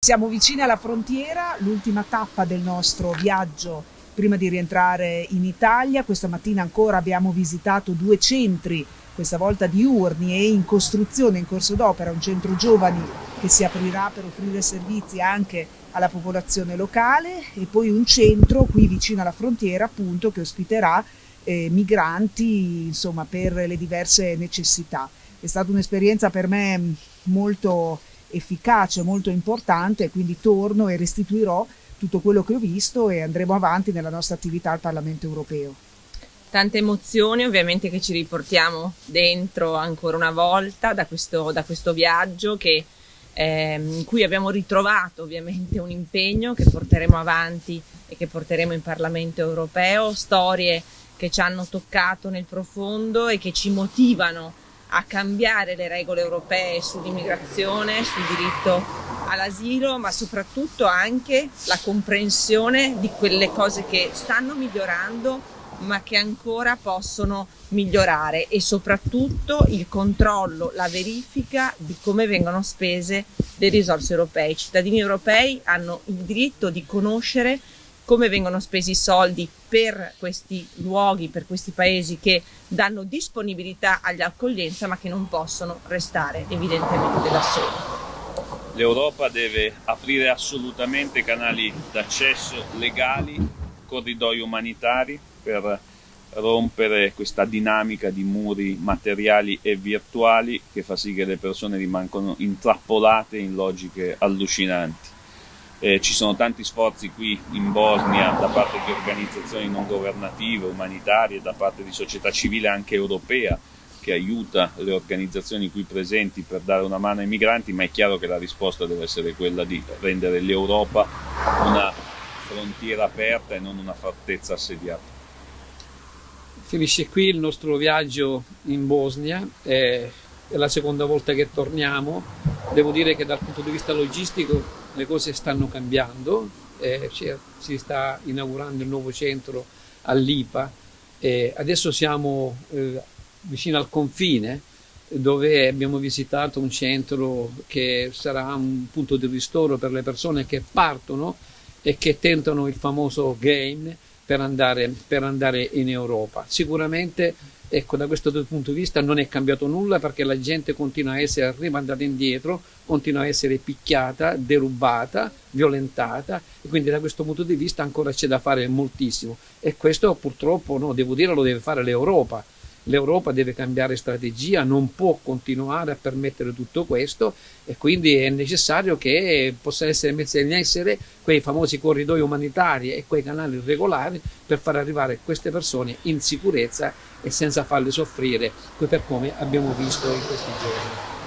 Siamo vicini alla frontiera, l'ultima tappa del nostro viaggio prima di rientrare in Italia. Questa mattina ancora abbiamo visitato due centri, questa volta diurni e in costruzione, in corso d'opera, un centro giovani che si aprirà per offrire servizi anche alla popolazione locale e poi un centro qui vicino alla frontiera appunto che ospiterà migranti insomma per le diverse necessità. È stata un'esperienza per me molto efficace, molto importante, quindi torno e restituirò tutto quello che ho visto e andremo avanti nella nostra attività al Parlamento europeo. Tante emozioni ovviamente che ci riportiamo dentro ancora una volta da questo viaggio in cui abbiamo ritrovato ovviamente un impegno che porteremo avanti e che porteremo in Parlamento europeo, storie che ci hanno toccato nel profondo e che ci motivano a cambiare le regole europee sull'immigrazione, sul diritto all'asilo, ma soprattutto anche la comprensione di quelle cose che stanno migliorando ma che ancora possono migliorare e soprattutto il controllo, la verifica di come vengono spese le risorse europee. I cittadini europei hanno il diritto di conoscere come vengono spesi i soldi per questi luoghi, per questi paesi che danno disponibilità all'accoglienza ma che non possono restare evidentemente da soli. L'Europa deve aprire assolutamente canali d'accesso legali, corridoi umanitari per rompere questa dinamica di muri materiali e virtuali che fa sì che le persone rimangano intrappolate in logiche allucinanti. Ci sono tanti sforzi qui in Bosnia da parte di organizzazioni non governative, umanitarie, da parte di società civile anche europea che aiuta le organizzazioni qui presenti per dare una mano ai migranti, ma è chiaro che la risposta deve essere quella di rendere l'Europa una frontiera aperta e non una fortezza assediata. Finisce qui il nostro viaggio in Bosnia, è la seconda volta che torniamo. Devo dire che dal punto di vista logistico le cose stanno cambiando, si sta inaugurando il nuovo centro all'IPA, adesso siamo vicino al confine dove abbiamo visitato un centro che sarà un punto di ristoro per le persone che partono e che tentano il famoso game per andare in Europa. Sicuramente, ecco, da questo punto di vista non è cambiato nulla perché la gente continua a essere rimandata indietro, continua a essere picchiata, derubata, violentata e quindi da questo punto di vista ancora c'è da fare moltissimo e questo purtroppo, no, devo dire, lo deve fare l'Europa. L'Europa deve cambiare strategia, non può continuare a permettere tutto questo e quindi è necessario che possano essere messi in essere quei famosi corridoi umanitari e quei canali regolari per far arrivare queste persone in sicurezza e senza farle soffrire per come abbiamo visto in questi giorni.